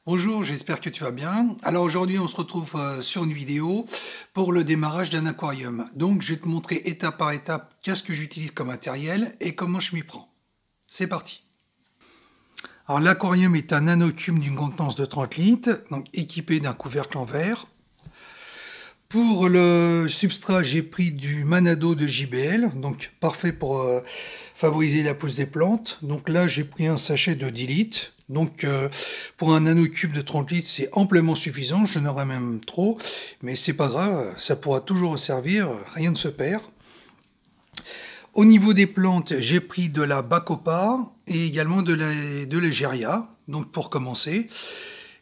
Bonjour, j'espère que tu vas bien. Alors aujourd'hui, on se retrouve sur une vidéo pour le démarrage d'un aquarium. Donc je vais te montrer étape par étape qu'est-ce que j'utilise comme matériel et comment je m'y prends. C'est parti. Alors l'aquarium est un nanocube d'une contenance de 30 litres, donc équipé d'un couvercle en verre. Pour le substrat, j'ai pris du Manado de JBL, donc parfait pour favoriser la pousse des plantes. Donc là, j'ai pris un sachet de 10 litres. Donc pour un nanocube de 30 litres, c'est amplement suffisant. Je n'aurais même trop, mais c'est pas grave, ça pourra toujours servir, rien ne se perd. Au niveau des plantes, j'ai pris de la Bacopa et également de l'Egeria, donc pour commencer.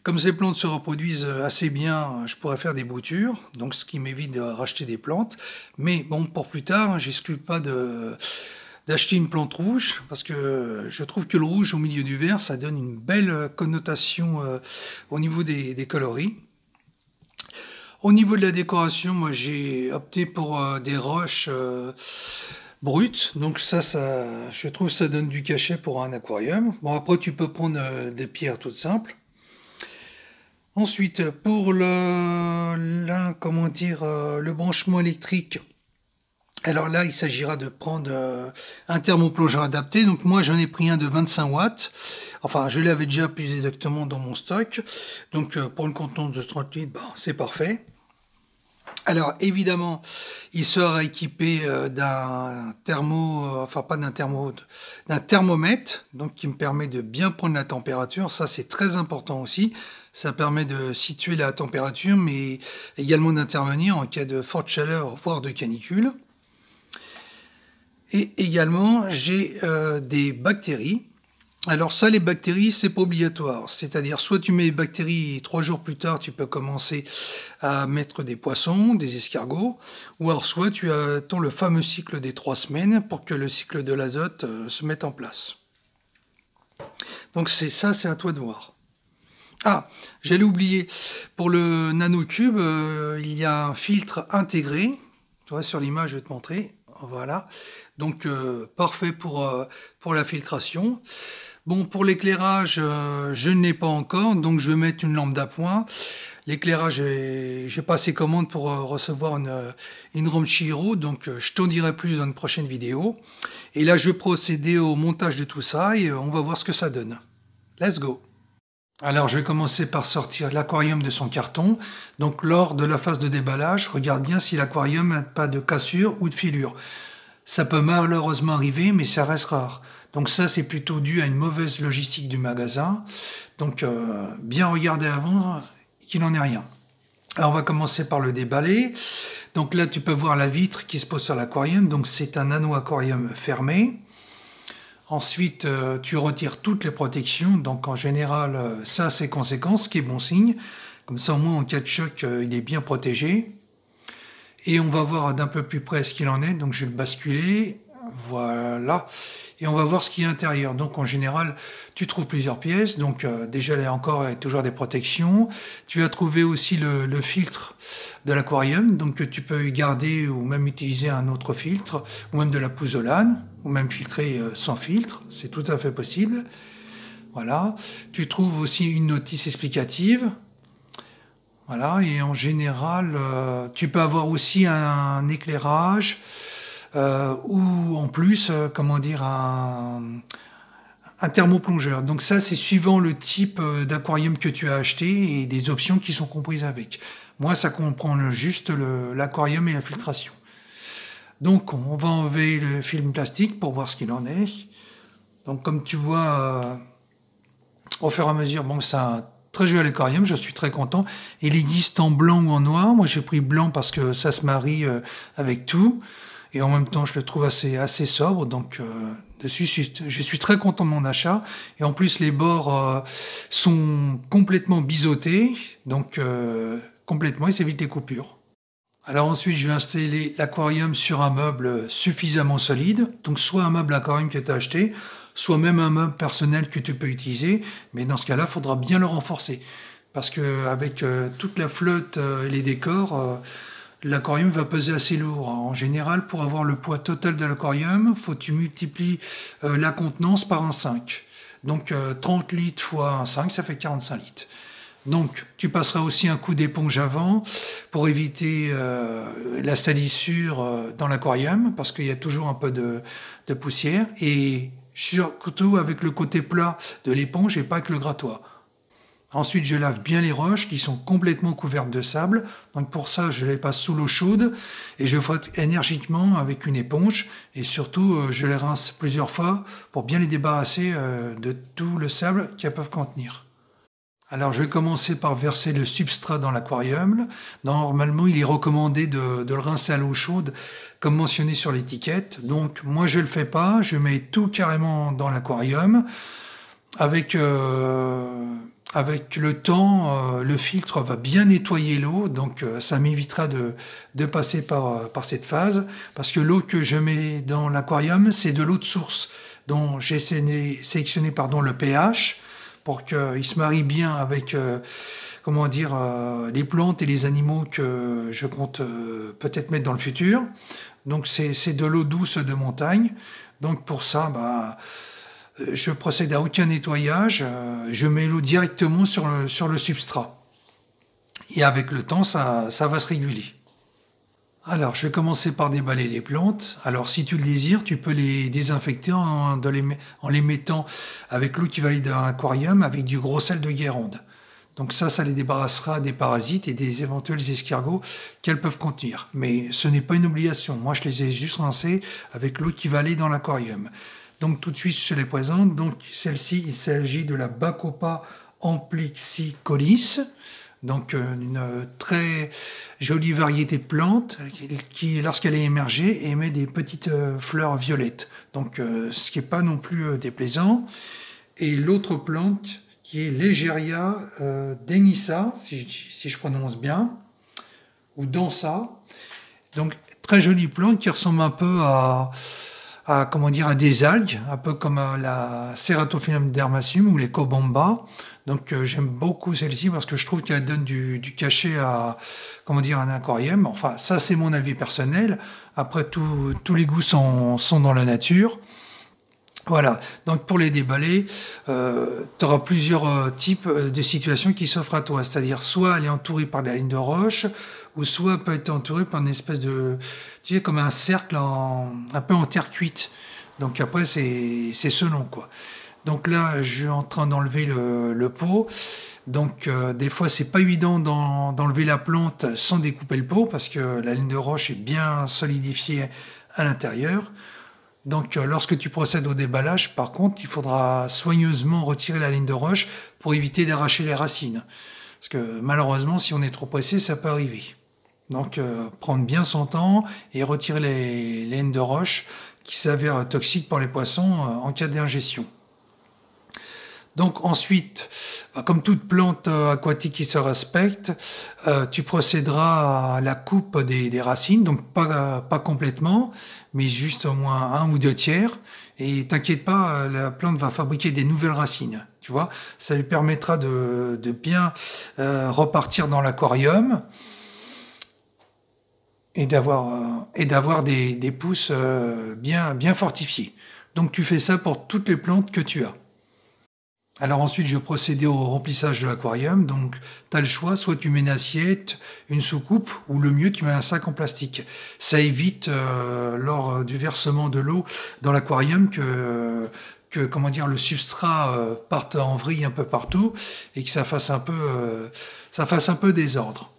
Comme ces plantes se reproduisent assez bien, je pourrais faire des boutures, donc ce qui m'évite de racheter des plantes. Mais bon, pour plus tard, j'exclus pas d'acheter une plante rouge, parce que je trouve que le rouge au milieu du vert, ça donne une belle connotation au niveau des coloris. Au niveau de la décoration, moi j'ai opté pour des roches brutes, donc ça, je trouve que ça donne du cachet pour un aquarium. Bon, après tu peux prendre des pierres toutes simples. Ensuite, pour le branchement électrique, alors là, il s'agira de prendre un thermoplongeur adapté. Donc moi, j'en ai pris un de 25 watts. Enfin, je l'avais déjà plus exactement dans mon stock. Donc pour une contenance de 30 litres, c'est parfait. Alors évidemment, il sera équipé d'un thermomètre, donc qui me permet de bien prendre la température. Ça, c'est très important aussi. Ça permet de situer la température, mais également d'intervenir en cas de forte chaleur, voire de canicule. Et également, j'ai des bactéries. Alors ça, les bactéries, c'est pas obligatoire. C'est-à-dire, soit tu mets les bactéries, 3 jours plus tard, tu peux commencer à mettre des poissons, des escargots, ou alors soit tu attends le fameux cycle des 3 semaines pour que le cycle de l'azote se mette en place. Donc c'est à toi de voir. Ah, j'allais oublier, pour le nanocube, il y a un filtre intégré. Tu vois, sur l'image, je vais te montrer. Voilà. Donc, parfait pour la filtration. Bon, pour l'éclairage, je ne l'ai pas encore, donc je vais mettre une lampe d'appoint. L'éclairage, j'ai passé commande pour recevoir une ROM Chihiro, donc je t'en dirai plus dans une prochaine vidéo. Et là, je vais procéder au montage de tout ça et on va voir ce que ça donne. Let's go! Alors, je vais commencer par sortir l'aquarium de son carton. Donc, lors de la phase de déballage, regarde bien si l'aquarium n'a pas de cassure ou de filure. Ça peut malheureusement arriver, mais ça reste rare. Donc ça, c'est plutôt dû à une mauvaise logistique du magasin. Donc, bien regarder avant qu'il n'en ait rien. Alors, on va commencer par le déballer. Donc là, tu peux voir la vitre qui se pose sur l'aquarium. Donc, c'est un nano-aquarium fermé. Ensuite, tu retires toutes les protections. Donc, en général, ça, c'est conséquent, ce qui est bon signe. Comme ça, au moins, en cas de choc, il est bien protégé. Et on va voir d'un peu plus près ce qu'il en est. Donc, je vais le basculer. Voilà. Et on va voir ce qu'il y a à l'intérieur. Donc, en général, tu trouves plusieurs pièces. Donc, déjà, là encore, il y a toujours des protections. Tu vas trouver aussi le filtre de l'aquarium. Donc, tu peux garder ou même utiliser un autre filtre, ou même de la pouzzolane, ou même filtrer sans filtre. C'est tout à fait possible. Voilà. Tu trouves aussi une notice explicative. Voilà. Et en général, tu peux avoir aussi un éclairage ou en plus, un thermoplongeur. Donc ça, c'est suivant le type d'aquarium que tu as acheté et des options qui sont comprises avec. Moi, ça comprend juste l'aquarium et la filtration. Donc, on va enlever le film plastique pour voir ce qu'il en est. Donc, comme tu vois, au fur et à mesure, c'est un très joli aquarium, je suis très content. Il existe en blanc ou en noir. Moi, j'ai pris blanc parce que ça se marie avec tout. Et en même temps, je le trouve assez sobre. Donc, dessus, je suis très content de mon achat. Et en plus, les bords sont complètement biseautés. Donc, complètement, et ça évite les coupures. Alors ensuite, je vais installer l'aquarium sur un meuble suffisamment solide. Donc, soit un meuble aquarium que tu as acheté, soit même un meuble personnel que tu peux utiliser. Mais dans ce cas-là, il faudra bien le renforcer. Parce qu'avec toute la flotte et les décors, l'aquarium va peser assez lourd. En général, pour avoir le poids total de l'aquarium, faut que tu multiplies la contenance par un 5. Donc 30 litres fois un 5, ça fait 45 litres. Donc tu passeras aussi un coup d'éponge avant pour éviter la salissure dans l'aquarium, parce qu'il y a toujours un peu de poussière. Et surtout avec le côté plat de l'éponge et pas avec le grattoir. Ensuite, je lave bien les roches qui sont complètement couvertes de sable. Donc pour ça, je les passe sous l'eau chaude et je frotte énergiquement avec une éponge. Et surtout, je les rince plusieurs fois pour bien les débarrasser de tout le sable qu'elles peuvent contenir. Alors je vais commencer par verser le substrat dans l'aquarium. Normalement, il est recommandé de le rincer à l'eau chaude, comme mentionné sur l'étiquette. Donc moi, je ne le fais pas. Je mets tout carrément dans l'aquarium. Avec le temps, le filtre va bien nettoyer l'eau, donc ça m'évitera de passer par cette phase, parce que l'eau que je mets dans l'aquarium, c'est de l'eau de source, dont j'ai sélectionné le pH, pour qu'il se marie bien avec les plantes et les animaux que je compte peut-être mettre dans le futur. Donc c'est de l'eau douce de montagne, donc pour ça, je procède à aucun nettoyage, je mets l'eau directement sur le substrat. Et avec le temps, ça va se réguler. Alors, je vais commencer par déballer les plantes. Alors, si tu le désires, tu peux les désinfecter en les mettant avec l'eau qui va aller dans l'aquarium avec du gros sel de Guérande. Donc ça les débarrassera des parasites et des éventuels escargots qu'elles peuvent contenir. Mais ce n'est pas une obligation. Moi, je les ai juste rincés avec l'eau qui va aller dans l'aquarium. Donc tout de suite, je les présente. Donc celle-ci, il s'agit de la Bacopa amplixicolis. Donc une très jolie variété de plantes qui, lorsqu'elle est émergée, émet des petites fleurs violettes. Donc ce qui n'est pas non plus déplaisant. Et l'autre plante qui est Legeria denissa, si je prononce bien, ou Dansa. Donc très jolie plante qui ressemble un peu à des algues, un peu comme la Ceratophyllum dermatium ou les Cobamba. Donc j'aime beaucoup celle-ci parce que je trouve qu'elle donne du cachet à un aquarium. Enfin, ça c'est mon avis personnel. Après, tous les goûts sont dans la nature. Voilà, donc pour les déballer, tu auras plusieurs types de situations qui s'offrent à toi. C'est-à-dire soit elle est entourée par la ligne de roche, ou soit elle peut être entourée par une espèce de, tu sais, comme un cercle un peu en terre cuite. Donc après, c'est selon, quoi. Donc là, je suis en train d'enlever le pot. Donc des fois, c'est pas évident d'enlever la plante sans découper le pot, parce que la ligne de roche est bien solidifiée à l'intérieur. Donc lorsque tu procèdes au déballage, par contre, il faudra soigneusement retirer la ligne de roche pour éviter d'arracher les racines. Parce que malheureusement, si on est trop pressé, ça peut arriver. Donc prendre bien son temps et retirer les laines de roche qui s'avèrent toxiques pour les poissons en cas d'ingestion. Donc ensuite, comme toute plante aquatique qui se respecte, tu procéderas à la coupe des racines, donc pas complètement, mais juste au moins 1 ou 2 tiers. Et t'inquiète pas, la plante va fabriquer des nouvelles racines. Tu vois, ça lui permettra de bien repartir dans l'aquarium et d'avoir des pousses bien fortifiées. Donc tu fais ça pour toutes les plantes que tu as. Alors ensuite, je procédais au remplissage de l'aquarium. Donc, tu as le choix, soit tu mets une assiette, une soucoupe, ou le mieux, tu mets un sac en plastique. Ça évite, lors du versement de l'eau dans l'aquarium, que le substrat parte en vrille un peu partout et que ça fasse un peu désordre.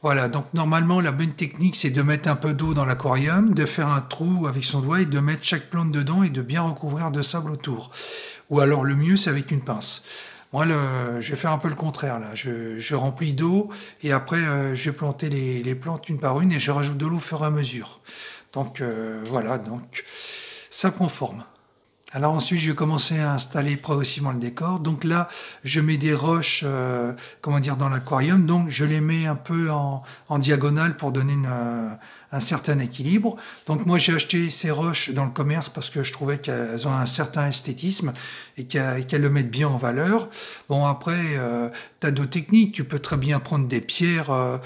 Voilà, donc normalement, la bonne technique, c'est de mettre un peu d'eau dans l'aquarium, de faire un trou avec son doigt et de mettre chaque plante dedans et de bien recouvrir de sable autour. Ou alors le mieux, c'est avec une pince. Moi, je vais faire un peu le contraire, là. Je remplis d'eau et après, je vais planter les plantes une par une et je rajoute de l'eau au fur et à mesure. Donc voilà, donc ça prend forme. Alors ensuite, je vais commencer à installer progressivement le décor. Donc là, je mets des roches dans l'aquarium. Donc je les mets un peu en diagonale pour donner un certain équilibre. Donc moi, j'ai acheté ces roches dans le commerce parce que je trouvais qu'elles ont un certain esthétisme et qu'elles le mettent bien en valeur. Bon, après, as d'autres techniques. Tu peux très bien prendre des pierres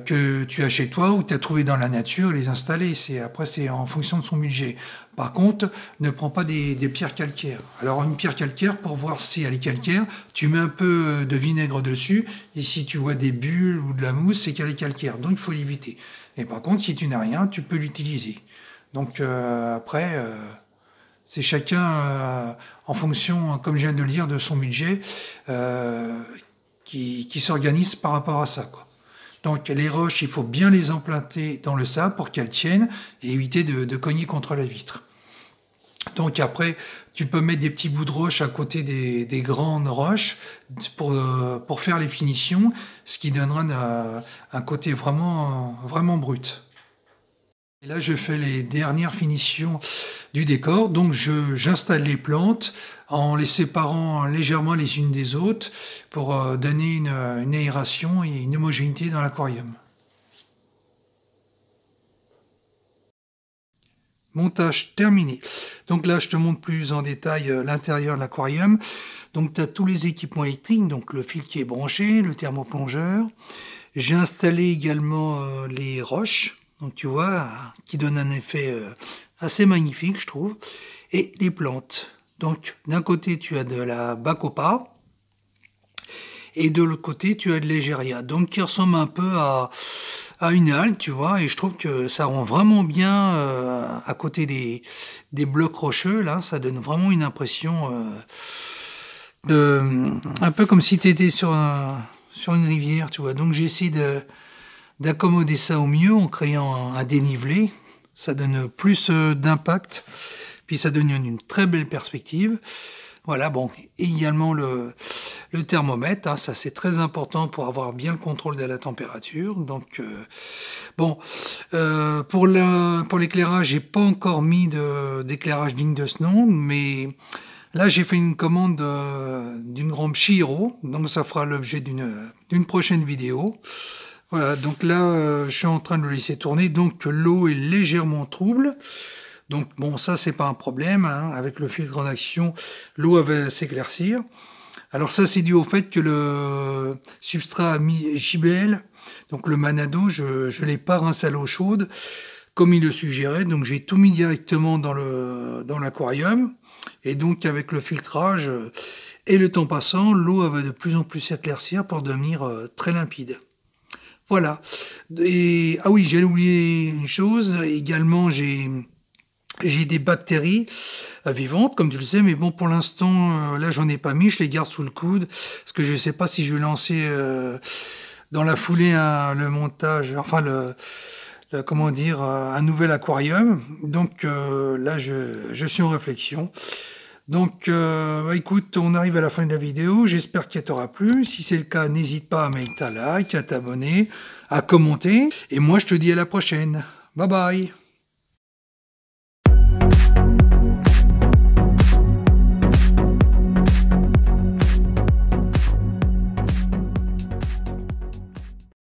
que tu as chez toi ou tu as trouvé dans la nature et les installer. Après, c'est en fonction de son budget. Par contre, ne prends pas des pierres calcaires. Alors, une pierre calcaire, pour voir si elle est calcaire, tu mets un peu de vinaigre dessus. Et si tu vois des bulles ou de la mousse, c'est qu'elle est calcaire. Donc, il faut l'éviter. Et par contre, si tu n'as rien, tu peux l'utiliser. Donc, après, c'est chacun, en fonction, comme je viens de le dire, de son budget, qui s'organise par rapport à ça, quoi. Donc les roches, il faut bien les implanter dans le sable pour qu'elles tiennent et éviter de cogner contre la vitre. Donc après, tu peux mettre des petits bouts de roche à côté des grandes roches pour faire les finitions, ce qui donnera un côté vraiment, vraiment brut. Et là, je fais les dernières finitions du décor. Donc j'installe les plantes en les séparant légèrement les unes des autres pour donner une aération et une homogénéité dans l'aquarium. Montage terminé. Donc là, je te montre plus en détail l'intérieur de l'aquarium. Donc tu as tous les équipements électriques, donc le fil qui est branché, le thermoplongeur. J'ai installé également les roches, donc tu vois, qui donnent un effet assez magnifique, je trouve. Et les plantes. Donc d'un côté, tu as de la bacopa. Et de l'autre côté, tu as de l'égéria. Donc qui ressemble un peu à une halle, tu vois, et je trouve que ça rend vraiment bien à côté des blocs rocheux, là, ça donne vraiment une impression un peu comme si tu étais sur une rivière, tu vois. Donc j'ai essayé d'accommoder ça au mieux en créant un dénivelé, ça donne plus d'impact, puis ça donne une très belle perspective. Voilà, bon, et également le thermomètre, hein, ça c'est très important pour avoir bien le contrôle de la température. Donc, bon, pour l'éclairage, j'ai pas encore mis d'éclairage digne de ce nom, mais là j'ai fait une commande d'une lampe Chihiro, donc ça fera l'objet d'une prochaine vidéo. Voilà, donc là, je suis en train de le laisser tourner, donc l'eau est légèrement trouble. Donc bon, ça c'est pas un problème, hein. Avec le filtre en action, l'eau va s'éclaircir. Alors ça c'est dû au fait que le substrat JBL, donc le Manado, je l'ai pas rincé à l'eau chaude, comme il le suggérait, donc j'ai tout mis directement dans l'aquarium, et donc avec le filtrage et le temps passant, l'eau va de plus en plus s'éclaircir pour devenir très limpide. Voilà. Et, ah oui, j'allais oublier une chose, également j'ai des bactéries vivantes, comme tu le sais, mais bon, pour l'instant, là, j'en ai pas mis, je les garde sous le coude, parce que je ne sais pas si je vais lancer dans la foulée le montage, enfin, comment dire, un nouvel aquarium. Donc là, je suis en réflexion. Donc, bah, écoute, on arrive à la fin de la vidéo, j'espère qu'elle t'aura plu. Si c'est le cas, n'hésite pas à mettre ta like, à t'abonner, à commenter, et moi, je te dis à la prochaine. Bye bye.